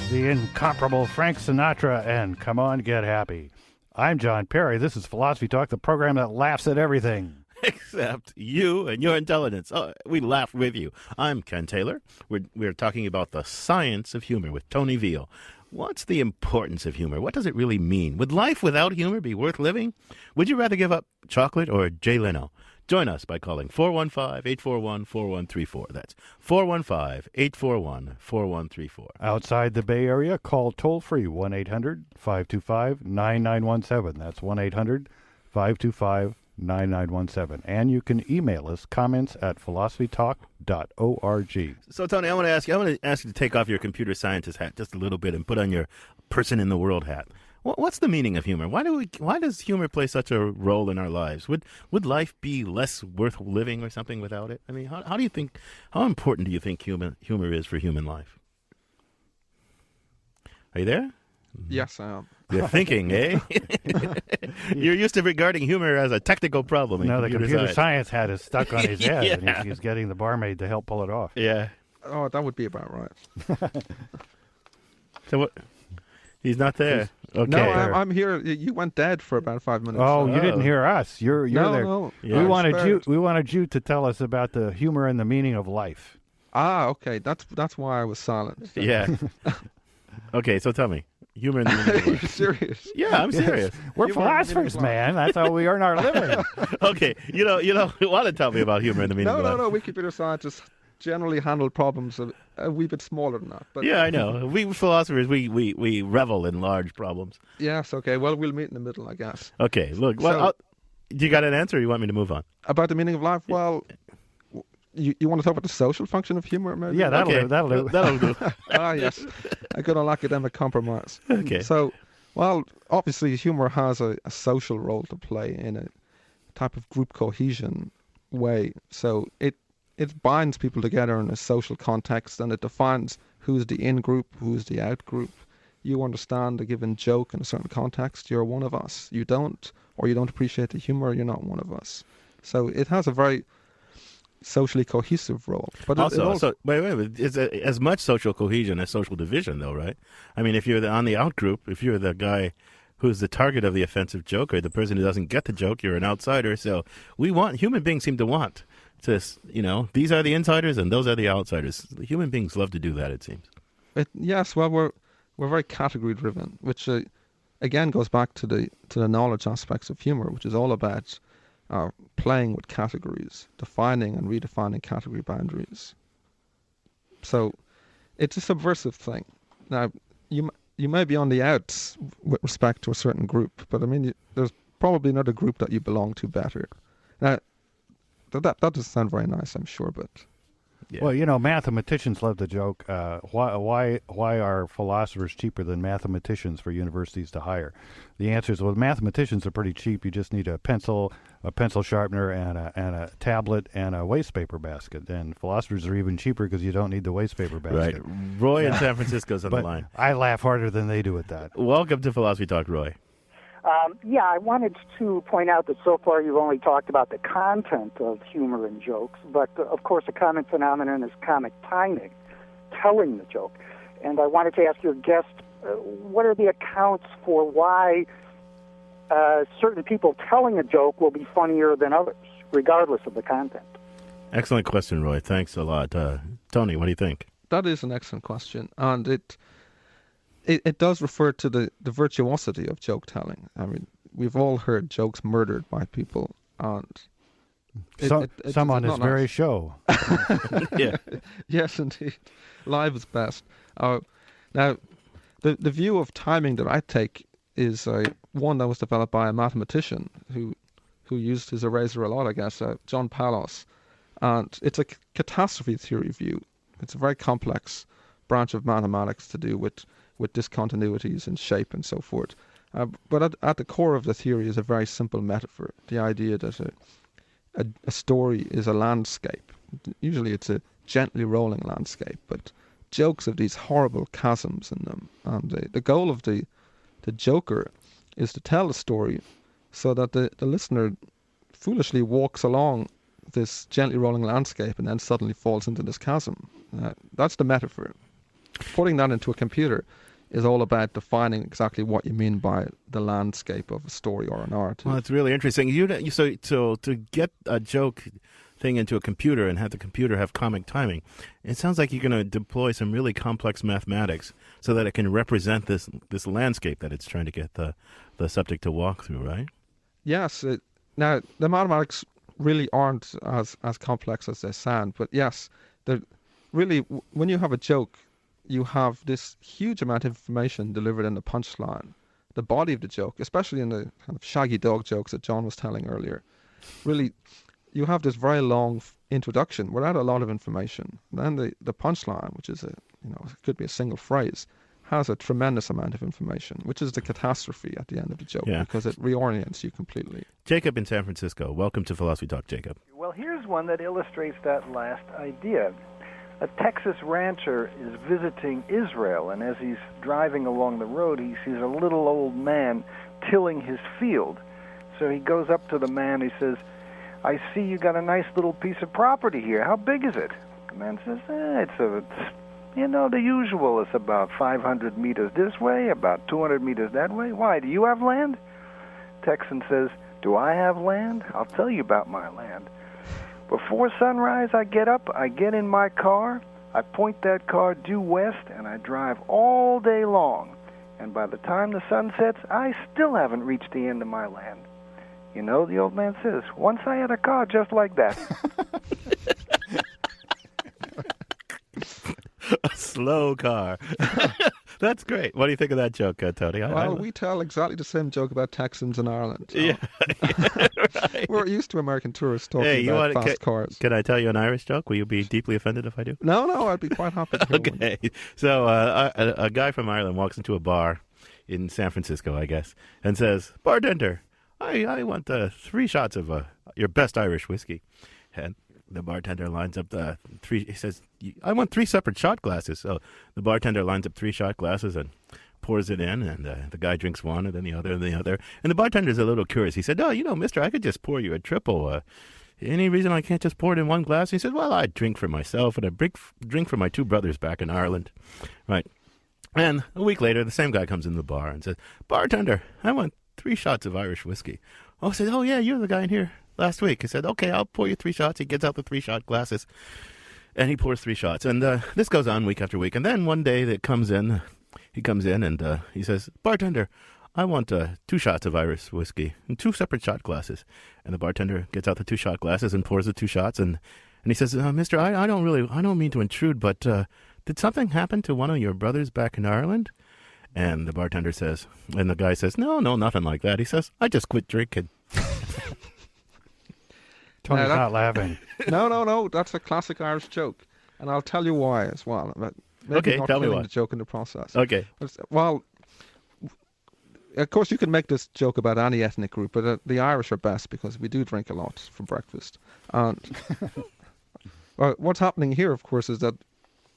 [SPEAKER 2] The incomparable Frank Sinatra and Come On, Get Happy. I'm John Perry. This is Philosophy Talk, the program that laughs at everything.
[SPEAKER 1] Except you and your intelligence. Oh, we laugh with you. I'm Ken Taylor. We're talking about the science of humor with Tony Veale. What's the importance of humor? What does it really mean? Would life without humor be worth living? Would you rather give up chocolate or Jay Leno? Join us by calling 415-841-4134. That's 415-841-4134.
[SPEAKER 2] Outside the Bay Area, call toll-free 1-800-525-9917. That's 1-800-525-9917. And you can email us comments at philosophytalk.org.
[SPEAKER 1] So, Tony, I want to ask you to take off your computer scientist hat just a little bit and put on your person in the world hat. What's the meaning of humor? Why does humor play such a role in our lives? Would life be less worth living or something without it? I mean, how important do you think humor is for human life? Are you there?
[SPEAKER 3] Yes, I am.
[SPEAKER 1] You're thinking, eh? You're used to regarding humor as a technical problem.
[SPEAKER 2] No, the computer science hat is stuck on his head,
[SPEAKER 1] Yeah.
[SPEAKER 2] and he's getting the barmaid to help pull it off.
[SPEAKER 1] Yeah.
[SPEAKER 3] Oh, that would be about right.
[SPEAKER 1] So what? He's not there. Okay.
[SPEAKER 3] No, I'm here. You went dead for about 5 minutes.
[SPEAKER 2] Oh, you didn't hear us. You're there.
[SPEAKER 3] No.
[SPEAKER 1] Yeah.
[SPEAKER 2] We wanted you to tell us about the humor and the meaning of life.
[SPEAKER 3] Ah, okay. That's why I was silent.
[SPEAKER 1] Yeah. Okay, so tell me. Humor in the meaning of
[SPEAKER 3] Are you
[SPEAKER 1] life.
[SPEAKER 3] serious?
[SPEAKER 1] Yeah, I'm serious.
[SPEAKER 2] We're
[SPEAKER 3] Humor in the meaning
[SPEAKER 2] philosophers,
[SPEAKER 3] of
[SPEAKER 2] man. That's how we earn our living.
[SPEAKER 1] Okay, you don't want to tell me about humor in the meaning of life.
[SPEAKER 3] No. We computer scientists generally handle problems a wee bit smaller than that. But
[SPEAKER 1] Yeah, I know. We philosophers, we revel in large problems.
[SPEAKER 3] yes, okay. Well, we'll meet in the middle, I guess.
[SPEAKER 1] Okay, look. Do you got an answer, or you want me to move on?
[SPEAKER 3] About the meaning of life, well, you want to talk about the social function of humor, maybe?
[SPEAKER 2] Yeah, that'll
[SPEAKER 1] Okay,
[SPEAKER 2] do. That'll do.
[SPEAKER 1] That'll do.
[SPEAKER 3] Yes. A good old academic compromise.
[SPEAKER 1] Okay.
[SPEAKER 3] So, well, obviously, humor has a social role to play in a type of group cohesion way. So it binds people together in a social context, and it defines who's the in group, who's the out group. You understand a given joke in a certain context, you're one of us. You don't, or you don't appreciate the humor, you're not one of us. So it has a very socially cohesive role. But
[SPEAKER 1] wait, it's as much social cohesion as social division, though, right? I mean, if you're on the out group, if you're the guy who's the target of the offensive joke, or the person who doesn't get the joke, you're an outsider. So human beings seem to want to, these are the insiders and those are the outsiders. Human beings love to do that, it seems.
[SPEAKER 3] yes, well, we're very category driven, which again goes back to the knowledge aspects of humor, which is all about playing with categories, defining and redefining category boundaries. So it's a subversive thing. Now, you may be on the outs with respect to a certain group, but I mean, there's probably another group that you belong to better. Now, that doesn't sound very nice, I'm sure, but...
[SPEAKER 2] Yeah. Well, mathematicians love the joke. Why are philosophers cheaper than mathematicians for universities to hire? The answer is, well, mathematicians are pretty cheap. You just need a pencil sharpener, and a tablet, and a waste paper basket. And philosophers are even cheaper because you don't need the waste paper basket.
[SPEAKER 1] Right. Roy in San Francisco's on the line.
[SPEAKER 2] I laugh harder than they do at that.
[SPEAKER 1] Welcome to Philosophy Talk, Roy.
[SPEAKER 13] I wanted to point out that so far you've only talked about the content of humor and jokes, but of course a common phenomenon is comic timing, telling the joke. And I wanted to ask your guest, what are the accounts for why certain people telling a joke will be funnier than others, regardless of the content?
[SPEAKER 1] Excellent question, Roy. Thanks a lot. Tony, what do you think?
[SPEAKER 3] That is an excellent question, and it does refer to the virtuosity of joke telling. I mean, we've all heard jokes murdered by people, and
[SPEAKER 2] some on this very show.
[SPEAKER 1] Yeah.
[SPEAKER 3] Yes, indeed. Live is best. Now, the view of timing that I take is one that was developed by a mathematician who used his eraser a lot, I guess, John Palos. And it's a catastrophe theory view. It's a very complex branch of mathematics to do with discontinuities in shape and so forth. But at the core of the theory is a very simple metaphor, the idea that a story is a landscape. Usually it's a gently rolling landscape, but jokes have these horrible chasms in them. And the goal of the joker is to tell the story so that the listener foolishly walks along this gently rolling landscape and then suddenly falls into this chasm. That's the metaphor. Putting that into a computer is all about defining exactly what you mean by the landscape of a story or a narrative.
[SPEAKER 1] Well, it's really interesting. So to get a joke thing into a computer and have the computer have comic timing, it sounds like you're going to deploy some really complex mathematics so that it can represent this landscape that it's trying to get the subject to walk through, right?
[SPEAKER 3] Yes. Now, the mathematics really aren't as complex as they sound, but yes, really, when you have a joke, you have this huge amount of information delivered in the punchline. The body of the joke, especially in the kind of shaggy dog jokes that John was telling earlier, really, you have this very long introduction without a lot of information. Then the punchline, which is it could be a single phrase, has a tremendous amount of information, which is the catastrophe at the end of the joke, because it reorients you completely.
[SPEAKER 1] Jacob in San Francisco, welcome to Philosophy Talk, Jacob.
[SPEAKER 14] Well, here's one that illustrates that last idea. A Texas rancher is visiting Israel, and as he's driving along the road, he sees a little old man tilling his field. So he goes up to the man, he says, "I see you got a nice little piece of property here. How big is it?" The man says, it's the usual. It's about 500 meters this way, about 200 meters that way. Why, do you have land? Texan says, "Do I have land? I'll tell you about my land. Before sunrise, I get up, I get in my car, I point that car due west, and I drive all day long. And by the time the sun sets, I still haven't reached the end of my land." You know, the old man says, "Once I had a car just like that."
[SPEAKER 1] A slow car. That's great. What do you think of that joke, Tony?
[SPEAKER 3] Well, we tell exactly the same joke about Texans in Ireland. So.
[SPEAKER 1] Yeah, right.
[SPEAKER 3] We're used to American tourists talking about fast cars.
[SPEAKER 1] Can I tell you an Irish joke? Will you be deeply offended if I do?
[SPEAKER 3] No, I'd be quite happy to hear
[SPEAKER 1] Okay.
[SPEAKER 3] one.
[SPEAKER 1] So a guy from Ireland walks into a bar in San Francisco, I guess, and says, "Bartender, I want 3 shots of your best Irish whiskey." And the bartender lines up the 3. He says, "I want 3 separate shot glasses." So the bartender lines up 3 shot glasses and pours it in, and the guy drinks one, and then the other, and the other. And the bartender's a little curious. He said, "Oh, mister, I could just pour you a triple. Any reason I can't just pour it in one glass?" He said, "Well, I drink for myself, and I drink for my 2 brothers back in Ireland." Right. And a week later, the same guy comes in the bar and says, "Bartender, I want 3 shots of Irish whiskey." Oh, said, "Oh, yeah, you're the guy in here last week." He said, "Okay, I'll pour you 3 shots. He gets out the 3 shot glasses, and he pours 3 shots. And this goes on week after week. And then one day he comes in and he says, "Bartender, I want 2 shots of Irish whiskey in 2 separate shot glasses. And the bartender gets out the 2 shot glasses and pours the 2 shots. And he says, Mister, I don't mean to intrude, but did something happen to one of your brothers back in Ireland? And the bartender says, and the guy says, no, nothing like that. He says, I just quit drinking.
[SPEAKER 2] Tony's not laughing.
[SPEAKER 3] No, that's a classic Irish joke. And I'll tell you why as well. But maybe
[SPEAKER 1] Okay,
[SPEAKER 3] not
[SPEAKER 1] tell me
[SPEAKER 3] killing
[SPEAKER 1] why.
[SPEAKER 3] the joke in the process.
[SPEAKER 1] Okay.
[SPEAKER 3] Well, of course, you can make this joke about any ethnic group, but the Irish are best because we do drink a lot for breakfast. And what's happening here, of course, is that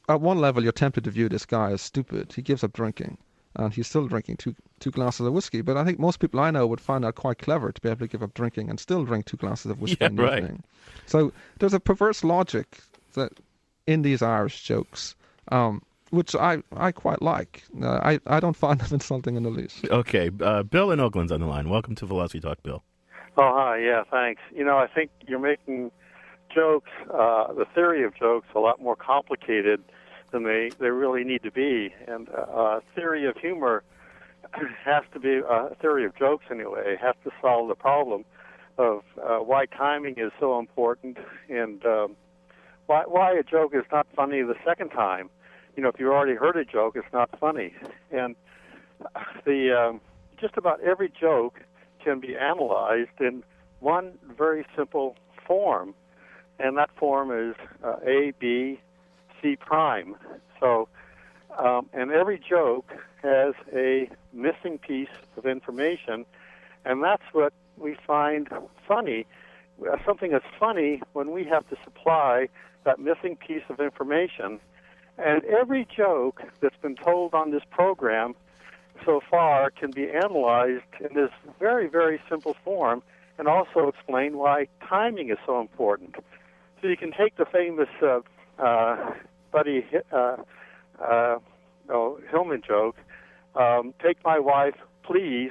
[SPEAKER 3] at one level you're tempted to view this guy as stupid. He gives up drinking, and he's still drinking two glasses of whiskey. But I think most people I know would find that quite clever to be able to give up drinking and still drink 2 glasses of whiskey in the evening. So there's a perverse logic that in these Irish jokes, which I quite like. I don't find them insulting in the least.
[SPEAKER 1] Okay, Bill in Oakland's on the line. Welcome to Philosophy Talk, Bill.
[SPEAKER 15] Oh, hi. Yeah, thanks. I think you're making jokes, the theory of jokes, a lot more complicated than they really need to be. And theory of humor has to be, theory of jokes anyway, has to solve the problem of why timing is so important and why a joke is not funny the second time. If you already heard a joke, it's not funny. And just about every joke can be analyzed in one very simple form, and that form is A, B, C prime. So, and every joke has a missing piece of information, and that's what we find funny. Something is funny when we have to supply that missing piece of information. And every joke that's been told on this program so far can be analyzed in this very, very simple form and also explain why timing is so important. So you can take the famous Buddy Hillman joke, take my wife, please.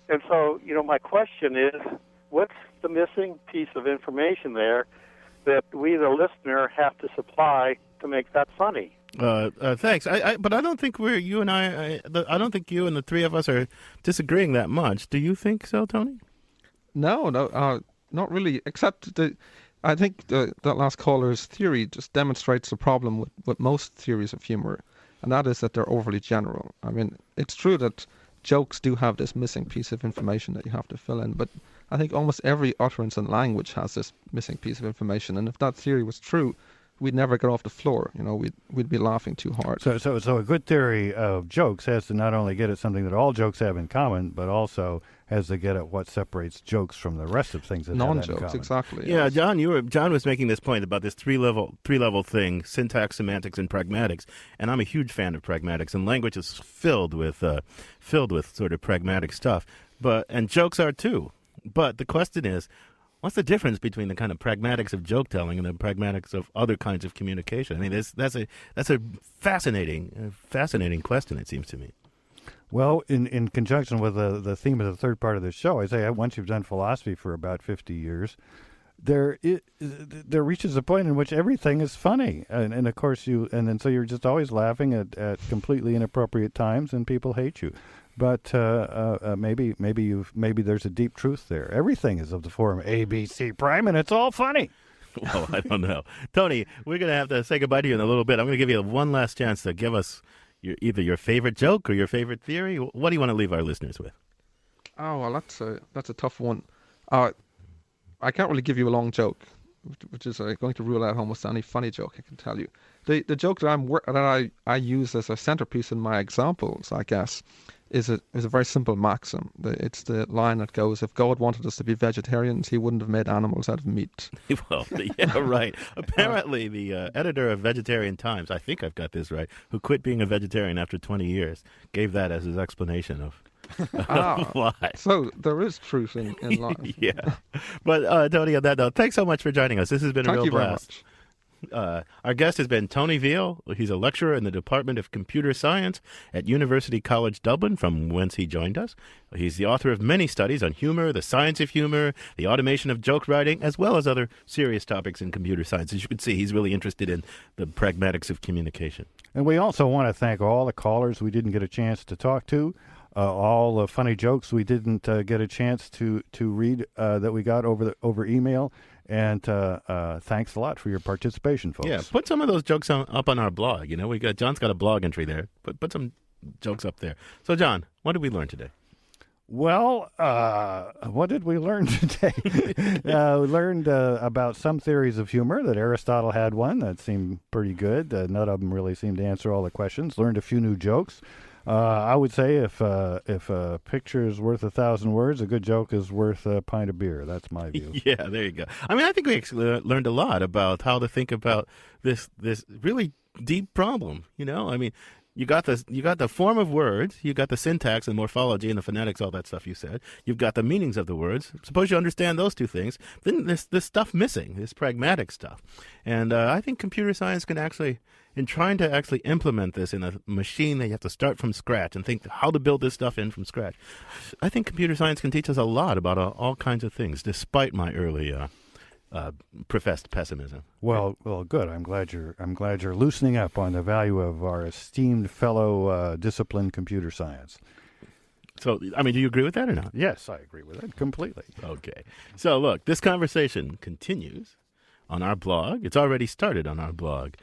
[SPEAKER 15] And so, my question is, what's the missing piece of information there that we, the listener, have to supply to make that funny?
[SPEAKER 1] Thanks. But I don't think I don't think you and the 3 of us are disagreeing that much. Do you think so, Tony?
[SPEAKER 3] No, not really. Except I think that last caller's theory just demonstrates the problem with most theories of humor, and that is that they're overly general. I mean, it's true that jokes do have this missing piece of information that you have to fill in, but I think almost every utterance in language has this missing piece of information, and if that theory was true, we'd never get off the floor. We'd be laughing too hard.
[SPEAKER 2] So a good theory of jokes has to not only get at something that all jokes have in common, but also has to get at what separates jokes from the rest of things that have that in
[SPEAKER 3] non-jokes.
[SPEAKER 2] common.
[SPEAKER 3] Exactly.
[SPEAKER 1] Yeah,
[SPEAKER 3] yes.
[SPEAKER 1] John was making this point about this three level thing: syntax, semantics, and pragmatics. And I'm a huge fan of pragmatics, and language is filled with sort of pragmatic stuff. And jokes are too. But the question is, what's the difference between the kind of pragmatics of joke telling and the pragmatics of other kinds of communication? I mean, that's a fascinating question, it seems to me.
[SPEAKER 2] Well, in conjunction with the theme of the third part of the show, I say once you've done philosophy for about 50 years, there reaches a point in which everything is funny, and of course so you're just always laughing at completely inappropriate times, and people hate you. But maybe there's a deep truth there. Everything is of the form A, B, C prime, and it's all funny.
[SPEAKER 1] Well, I don't know. Tony, we're going to have to say goodbye to you in a little bit. I'm going to give you one last chance to give us either your favorite joke or your favorite theory. What do you want to leave our listeners with?
[SPEAKER 3] Oh, well, that's a tough one. I can't really give you a long joke, which is going to rule out almost any funny joke, I can tell you. The joke that I use as a centerpiece in my examples, I guess, is a very simple maxim. It's the line that goes, if God wanted us to be vegetarians, he wouldn't have made animals out of meat.
[SPEAKER 1] Well, yeah, right. Apparently, the editor of Vegetarian Times, I think I've got this right, who quit being a vegetarian after 20 years, gave that as his explanation of why.
[SPEAKER 3] So there is truth in life.
[SPEAKER 1] Yeah. But, Tony, on that note, thanks so much for joining us. This has been a real blast.
[SPEAKER 3] Thank you very much.
[SPEAKER 1] Our guest has been Tony Veale. He's a lecturer in the Department of Computer Science at University College Dublin, from whence he joined us. He's the author of many studies on humor, the science of humor, the automation of joke writing, as well as other serious topics in computer science. As you can see, he's really interested in the pragmatics of communication.
[SPEAKER 2] And we also want to thank all the callers we didn't get a chance to talk to. all the funny jokes we didn't get a chance to read that we got over email. And thanks a lot for your participation, folks.
[SPEAKER 1] Yeah, put some of those jokes up on our blog. You know, John's got a blog entry there. Put some jokes up there. So, John, what did we learn today?
[SPEAKER 2] Well, what did we learn today? We learned about some theories of humor, that Aristotle had one that seemed pretty good. None of them really seemed to answer all the questions. Learned a few new jokes. I would say if a picture is worth 1,000 words, a good joke is worth a pint of beer. That's my view.
[SPEAKER 1] Yeah, there you go. I mean, I think we actually learned a lot about how to think about this really deep problem. You know, I mean, you got the form of words, you got the syntax and morphology and the phonetics, all that stuff you said. You've got the meanings of the words. Suppose you understand those two things. Then there's this stuff missing, this pragmatic stuff. And I think computer science can actually, in trying to actually implement this in a machine that you have to start from scratch and think how to build this stuff in from scratch, I think computer science can teach us a lot about all kinds of things, despite my early professed pessimism.
[SPEAKER 2] Well, good. I'm glad you're loosening up on the value of our esteemed fellow discipline, computer science.
[SPEAKER 1] So, I mean, do you agree with that or not?
[SPEAKER 2] Yes, I agree with it completely.
[SPEAKER 1] Okay. So, look, this conversation continues on our blog. It's already started on our blog,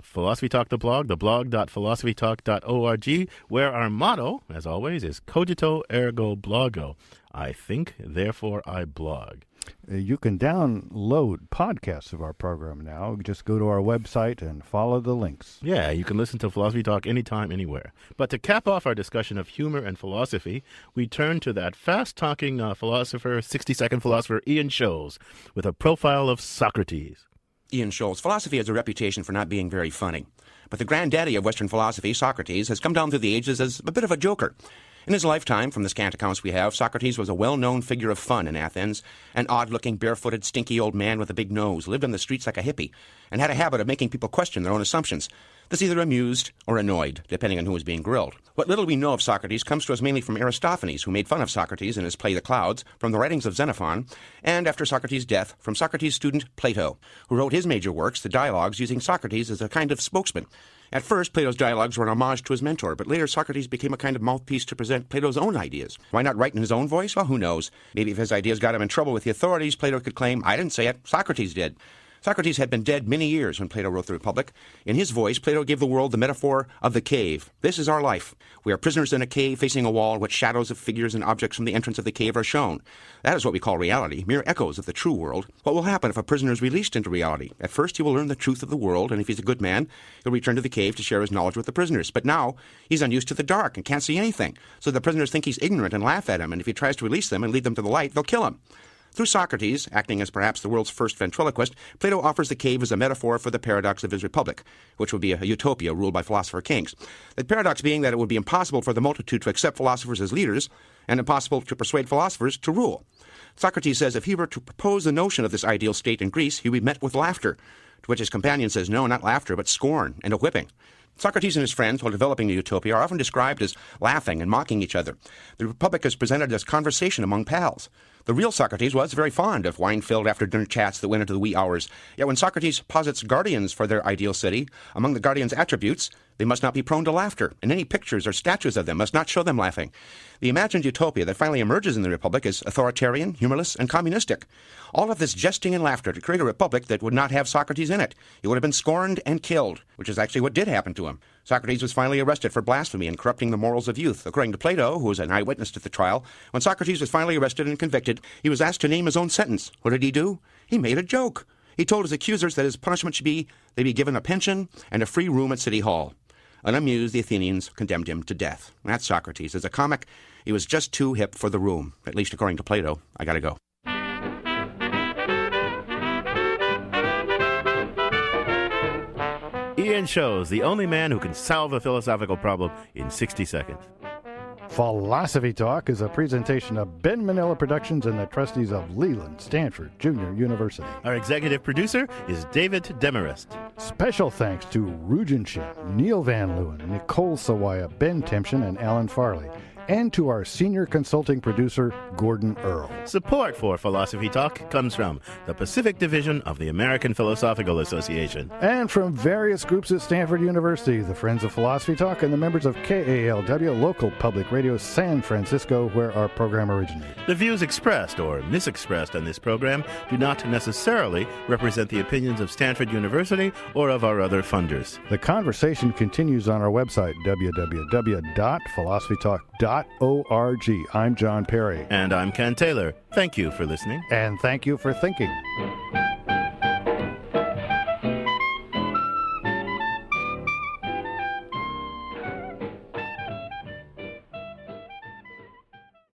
[SPEAKER 1] Philosophy Talk, the blog.philosophytalk.org, where our motto, as always, is cogito ergo blogo. I think, therefore I blog.
[SPEAKER 2] You can download podcasts of our program now. Just go to our website and follow the links.
[SPEAKER 1] Yeah, you can listen to Philosophy Talk anytime, anywhere. But to cap off our discussion of humor and philosophy, we turn to that fast-talking philosopher, 60-second philosopher, Ian Scholes, with a profile of Socrates.
[SPEAKER 16] Ian Scholes. Philosophy has a reputation for not being very funny. But the granddaddy of Western philosophy, Socrates, has come down through the ages as a bit of a joker. In his lifetime, from the scant accounts we have, Socrates was a well-known figure of fun in Athens, an odd-looking, barefooted, stinky old man with a big nose, lived on the streets like a hippie, and had a habit of making people question their own assumptions. This either amused or annoyed, depending on who was being grilled. What little we know of Socrates comes to us mainly from Aristophanes, who made fun of Socrates in his play The Clouds, from the writings of Xenophon, and after Socrates' death, from Socrates' student Plato, who wrote his major works, the dialogues, using Socrates as a kind of spokesman. At first, Plato's dialogues were an homage to his mentor, but later Socrates became a kind of mouthpiece to present Plato's own ideas. Why not write in his own voice? Well, who knows? Maybe if his ideas got him in trouble with the authorities, Plato could claim, I didn't say it, Socrates did. Socrates had been dead many years when Plato wrote The Republic. In his voice, Plato gave the world the metaphor of the cave. This is our life. We are prisoners in a cave facing a wall, which shadows of figures and objects from the entrance of the cave are shown. That is what we call reality, mere echoes of the true world. What will happen if a prisoner is released into reality? At first, he will learn the truth of the world, and if he's a good man, he'll return to the cave to share his knowledge with the prisoners. But now, he's unused to the dark and can't see anything. So the prisoners think he's ignorant and laugh at him, and if he tries to release them and lead them to the light, they'll kill him. Through Socrates, acting as perhaps the world's first ventriloquist, Plato offers the cave as a metaphor for the paradox of his republic, which would be a utopia ruled by philosopher kings. The paradox being that it would be impossible for the multitude to accept philosophers as leaders, and impossible to persuade philosophers to rule. Socrates says if he were to propose the notion of this ideal state in Greece, he would be met with laughter, to which his companion says no, not laughter, but scorn and a whipping. Socrates and his friends, while developing the utopia, are often described as laughing and mocking each other. The Republic is presented as conversation among pals. The real Socrates was very fond of wine-filled after-dinner chats that went into the wee hours. Yet when Socrates posits guardians for their ideal city, among the guardians' attributes, they must not be prone to laughter, and any pictures or statues of them must not show them laughing. The imagined utopia that finally emerges in the Republic is authoritarian, humorless, and communistic. All of this jesting and laughter to create a republic that would not have Socrates in it. He would have been scorned and killed, which is actually what did happen to him. Socrates was finally arrested for blasphemy and corrupting the morals of youth. According to Plato, who was an eyewitness to the trial, when Socrates was finally arrested and convicted, he was asked to name his own sentence. What did he do? He made a joke. He told his accusers that his punishment should be they be given a pension and a free room at City Hall. Unamused, the Athenians condemned him to death. That's Socrates. As a comic, he was just too hip for the room, at least according to Plato. I gotta go.
[SPEAKER 1] Ian Scholes, the only man who can solve a philosophical problem in 60 seconds.
[SPEAKER 2] Philosophy Talk is a presentation of Ben Manila Productions and the trustees of Leland Stanford Junior University.
[SPEAKER 1] Our executive producer is David Demarest.
[SPEAKER 2] Special thanks to Rugen Shin, Neil Van Leeuwen, Nicole Sawaya, Ben Timpson, and Alan Farley. and to our senior consulting producer, Gordon Earl.
[SPEAKER 1] Support for Philosophy Talk comes from the Pacific Division of the American Philosophical Association.
[SPEAKER 2] And from various groups at Stanford University, the Friends of Philosophy Talk, and the members of KALW, local public radio San Francisco, where our program originated.
[SPEAKER 1] The views expressed or misexpressed on this program do not necessarily represent the opinions of Stanford University or of our other funders.
[SPEAKER 2] The conversation continues on our website, www.philosophytalk.org. I'm John Perry.
[SPEAKER 1] And I'm Ken Taylor. Thank you for listening.
[SPEAKER 2] And thank you for thinking.